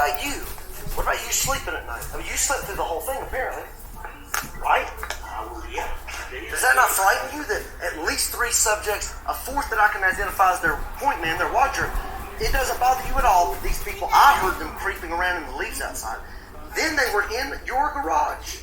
about you? What about you sleeping at night? I mean, you slept through the whole thing, apparently. Right? Yeah. Does that not frighten you that at least 3 subjects, a 4th that I can identify as their point man, their watcher, it doesn't bother you at all that these people, I heard them creeping around in the leaves outside. Then they were in your garage,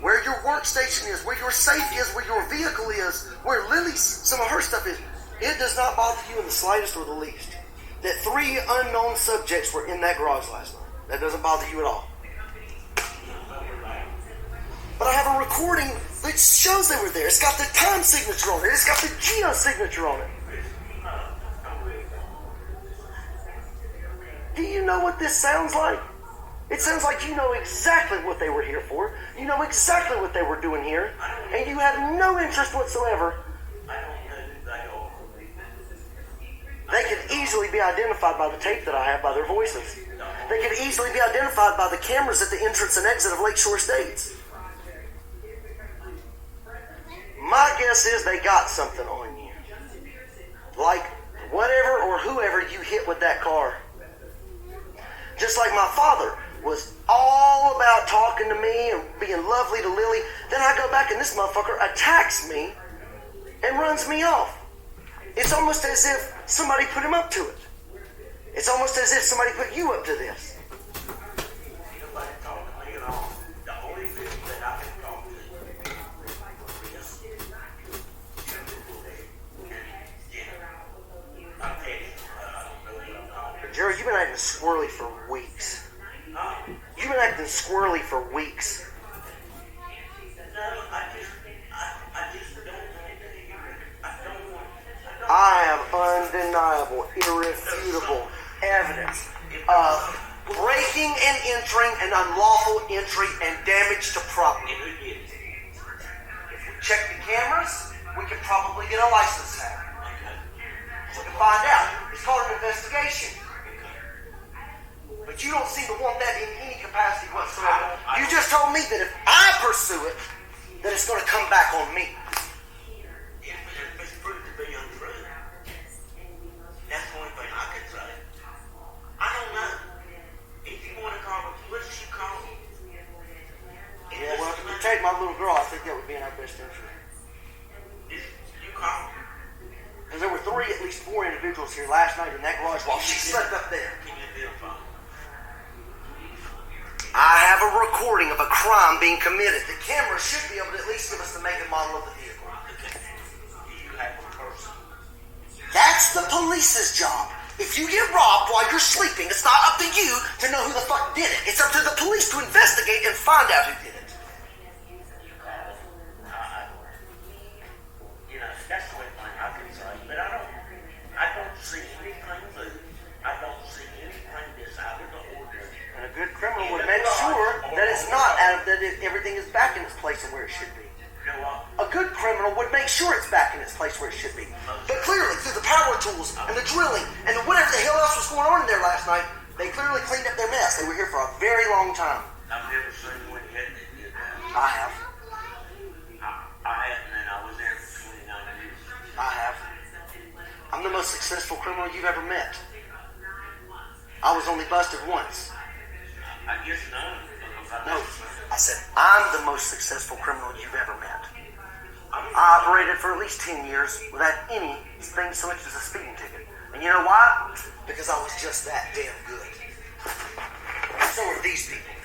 where your workstation is, where your safe is, where your vehicle is, where Lily's, some of her stuff is. It does not bother you in the slightest or the least that 3 unknown subjects were in that garage last night. That doesn't bother you at all. But I have a recording that shows they were there. It's got the time signature on it. It's got the geo signature on it. Do you know what this sounds like? It sounds like you know exactly what they were here for. You know exactly what they were doing here. And you have no interest whatsoever. They could easily be identified by the tape that I have, by their voices. They could easily be identified by the cameras at the entrance and exit of Lakeshore Estates. My guess is they got something on you. Like whatever or whoever you hit with that car. Just like my father was all about talking to me and being lovely to Lily. Then I go back and this motherfucker attacks me and runs me off. It's almost as if somebody put him up to it. It's almost as if somebody put you up to this. Gerald, you've been acting squirrely for weeks. You've been acting squirrely for weeks. I have undeniable, irrefutable evidence of breaking and entering and unlawful entry and damage to property. If we check the cameras, we can probably get a license tag. We can find out. It's called an investigation. But you don't seem to want that in any capacity whatsoever. You just told me that if I pursue it, that it's going to come back on me. If it's proved to be untrue, that's the only thing I can say. I don't know. If you want to call the police, you call them. Yeah, well, if you take my little girl, I think that would be in our best interest. You call them. Because there were at least 4 individuals here last night in that garage while she slept up there. Can you identify? I have a recording of a crime being committed. The camera should be able to at least give us the make and model of the vehicle. You have a person. That's the police's job. If you get robbed while you're sleeping, it's not up to you to know who the fuck did it. It's up to the police to investigate and find out who did it. You know, that's the only thing I can say. But I don't see anything move. I don't see anything that's out of the ordinary. And a good criminal would make sure that it's not everything is back in its place and where it should be. A good criminal would make sure it's back in its place where it should be. But clearly, through the power tools and the drilling and whatever the hell else was going on in there last night, they clearly cleaned up their mess. They were here for a very long time. I've never seen one yet that did that. I have. I haven't, and I was there for 29 years. I have. I'm the most successful criminal you've ever met. I was only busted once. I guess none. No, I said I'm the most successful criminal you've ever met. I operated for at least 10 years without anything so much as a speeding ticket. And you know why? Because I was just that damn good. So are these people.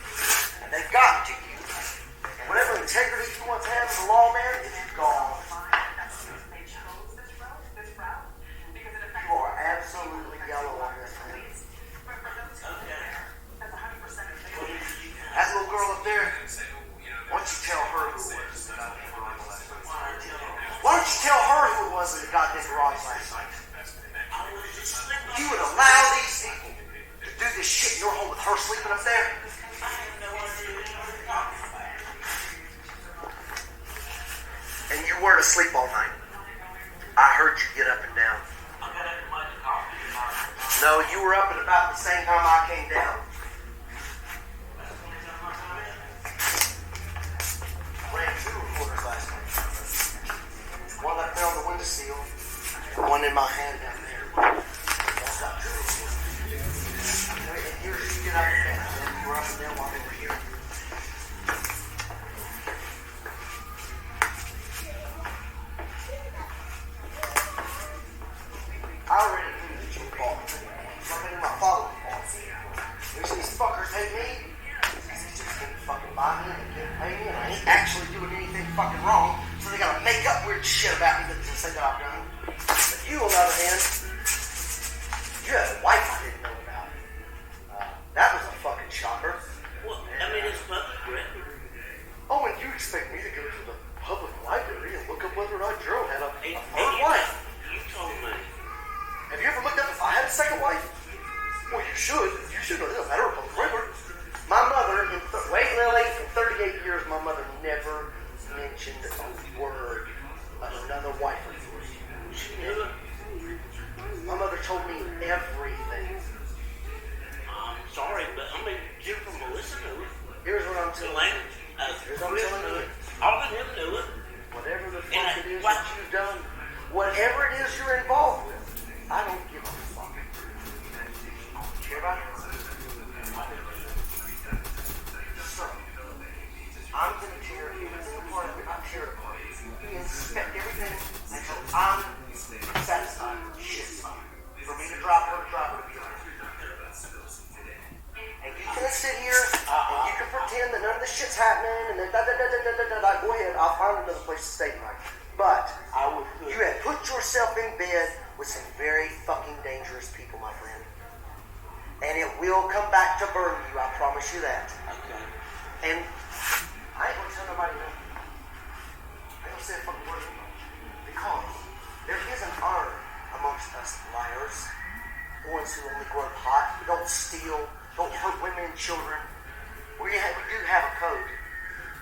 And they've gotten to you. And whatever integrity you once had as a lawman is gone. You are absolutely yellow on this thing. That little girl up there, why don't you tell her who it was? Why don't you tell her who it was in the goddamn garage last night? You would allow these people to do this shit in your home with her sleeping up there? And you weren't asleep all night. I heard you get up and down. No, you were up at about the same time I came down. Ran 2 recorders last night. One up there on the windowsill, one in my hand down there. That's not 2 recorders. And here's you get up and had a wife I didn't know about. That was a fucking shocker. Well, I mean, it's public record. Oh, and you expect me to go to the public library and look up whether or not Gerald had a And third wife? You told me. Have you ever looked up if I had a second wife? Well, you should. You should know. It doesn't matter. Public record. My mother, wait, Lily, in 38 years, my mother never mentioned a word of another wife of yours. She knew it. My mother told me everything. I'm sorry, but I mean, Jennifer Melissa knew it. Here's what I'm telling you. Here's what I'm telling you. All of them knew it. Whatever the And fuck it is that you've done, whatever it is you're involved with, I don't give a fuck. Care about it? So, I'm going to tear everything apart. I'm tear it apart. We inspect everything until I'm satisfied. Shit's fine. For me to drop her, to be honest. And you can sit here and you can pretend that none of this shit's happening and then da-da-da-da-da-da-da. Go ahead, I'll find another place to stay tonight. But you have put yourself in bed with some very fucking dangerous people, my friend. And it will come back to burn you, I promise you that. Okay. And I ain't gonna tell nobody that. I ain't gonna say a fucking word to nobody. Because there is an honor amongst us liars, ones who only grow pot, don't steal, don't hurt women and children. We do have a code.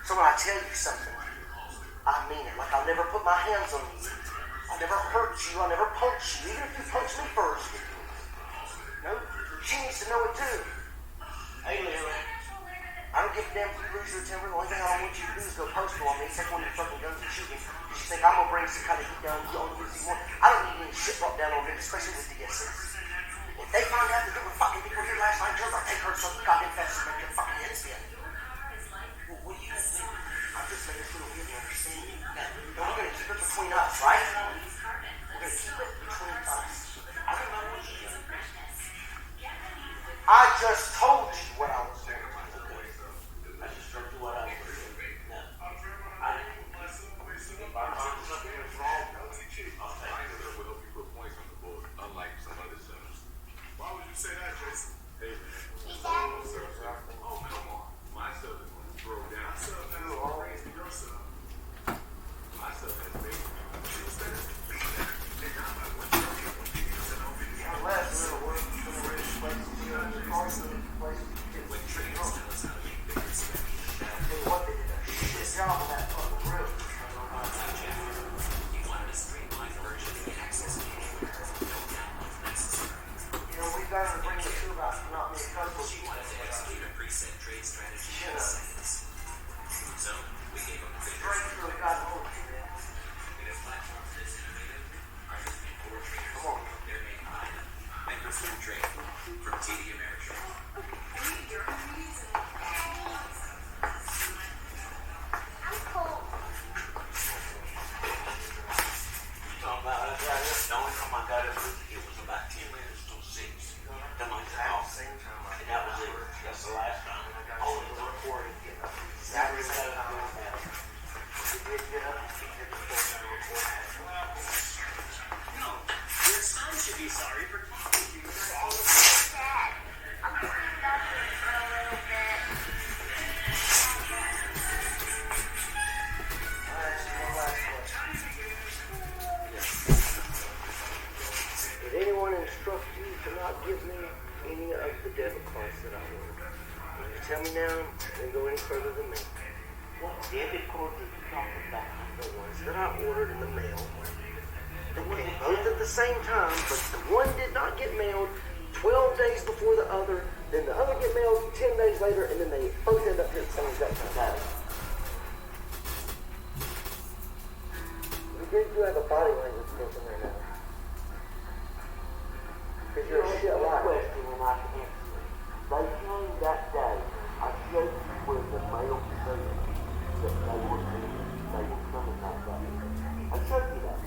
So when I tell you something, I mean it. Like I'll never put my hands on you. I'll never hurt you. I'll never punch you. Even if you punch me first. No, she needs to know it too. Hey, Lily. I don't give a damn if you lose your temper. The only thing I don't want you to do is go postal on me. Take one of your fucking guns and shoot me. Because you think I'm going to bring some kind of heat down. You only use one. I don't need any shit brought down on me, especially with DSS. If they find out that there were fucking people here last night, Gerald, I'll take her some goddamn fast and make their fucking heads spin. Well, what do you think? I'm just making sure we understand. And we're going to keep it between us, right? We're going to keep it between us. I don't know what you think. I just told you what I was doing. I just told you what I was doing. No. If I find something that's wrong, I'll take it. I ended up with help you put points on the board, unlike some other centers. Why would you say that, Jason? Hey, man. Oh, come on. My stuff is going to throw down. My stuff has made me. Unless we're working for the rich places here in the Carson places to get with tree on. I'll tell you what, they did a shit job on that fucking roof. You know, we've got to bring the two about not being comfortable. Shut up. Straight through a goddamn hole. Come on. From TD Ameritrade. Talking about I got it. The only time I got it was about 10 minutes till 6. Then I got off. And that was it. That's the last time. Oh, it was recording. Saturday, We did get up and see the report and report. No, your son should be sorry for keeping you for all of Dad, I'm cleaning up here for a little bit. Alright, so one last question. Did anyone instruct you to not give me any of the debit cards that I ordered? You tell me now, then go any further than me. what debit card did you talk about? The ones that I ordered in the mail. They came both at the same time, but the one did not get mailed 12 days before the other, then the other get mailed 10 days later, and then they both end up here at the same exact time. You do have a body language person right now. Because you're a shit liar. Question and I can answer it. They came that day. I showed you where the mail said that they were coming that day. I showed you that.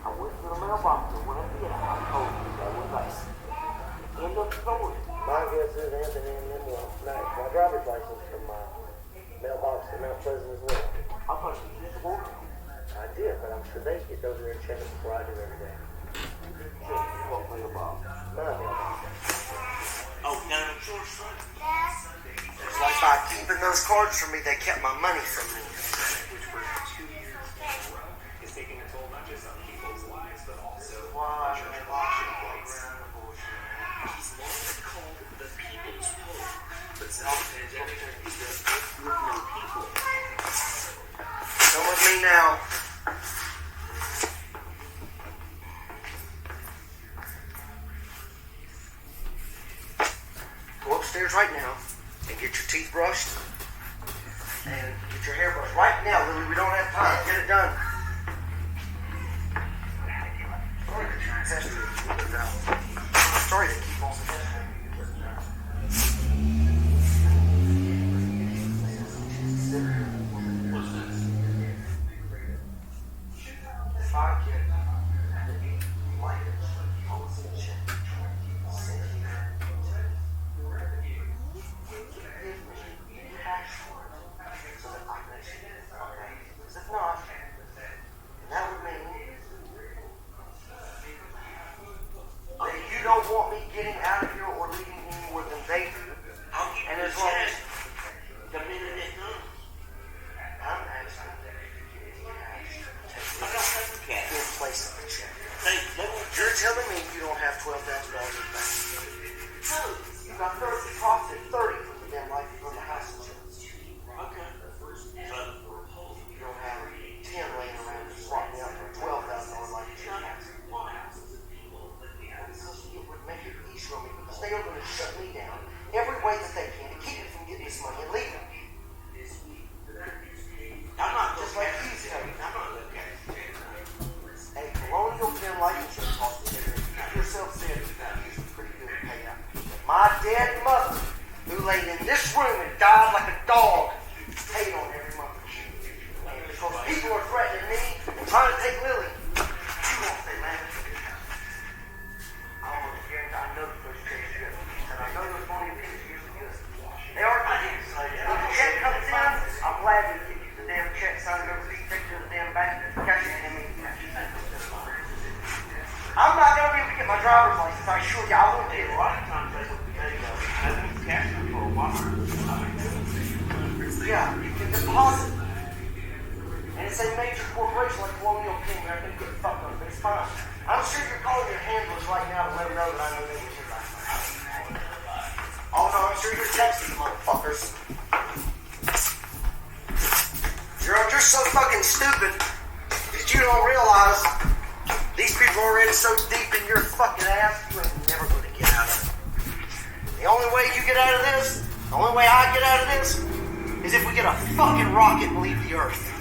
I went to the mailbox and when I did, I told you they were there. End of story. My guess is Anthony and them will snatch my driver's license from my mailbox to Mount Pleasant as well. I thought you just ordered. I those cards from me, they kept my money from me. which for 2 years in a row is taking a toll not just on people's lives, but also Why? on church election rights. He's long called the people's pope, but since the pandemic, he's been with no people. Come with me now. Go upstairs right now and get your teeth brushed and get your hair brushed right now, Lily. We don't have time. Get it done. Sorry to test you. Sorry to keep on testing If I get the light policy check, so that I can see it. Okay? Because if not, then that would mean that you don't want me getting out of here or leaving any more than they do. I'll give And you as the long check as the minute it comes. I'm asking that you get cash I don't have the cash. in place of the check. They won't You're telling me you don't have $12,000 in the bank. no. You got 30 profit, 30 from the damn life from the house insurance. Okay. So, You don't have 10 laying around to swap me out for $12,000 life insurance. why? Because it would make it easier on me because they are going to shut me down every way that they can to keep me from getting this money and leaving. I'm not Just going like to you said. I'm not going to cash. A colonial pen life insurance policy, you yourself said is pretty good to pay out. My dead mother, who lay in this room and died like a dog, paid on every month. And because people are threatening me and trying to take Lily, you won't say, man. I almost guarantee I know those checks are good. And I know those money opinions are usually good. They are good. When the check comes in, I'm glad to give you the damn check, sign it over, take it to the damn bank, cash it in me. I'm not going to be able to get my driver's license, I assure you, I won't get A it. lot of times they won't cash them for a while. Yeah, you can deposit. And it's a major corporation like Colonial King, they're going to get fucked up, but it's fine. I'm sure you're calling your handlers right now to let them know that I know they were here last night. Oh no, I'm sure you're texting, motherfuckers. Gerald, you're so fucking stupid that you don't realize these people are already so deep in your fucking ass, you ain't never going to get out of it. The only way you get out of this, the only way I get out of this, is if we get a fucking rocket and leave the earth.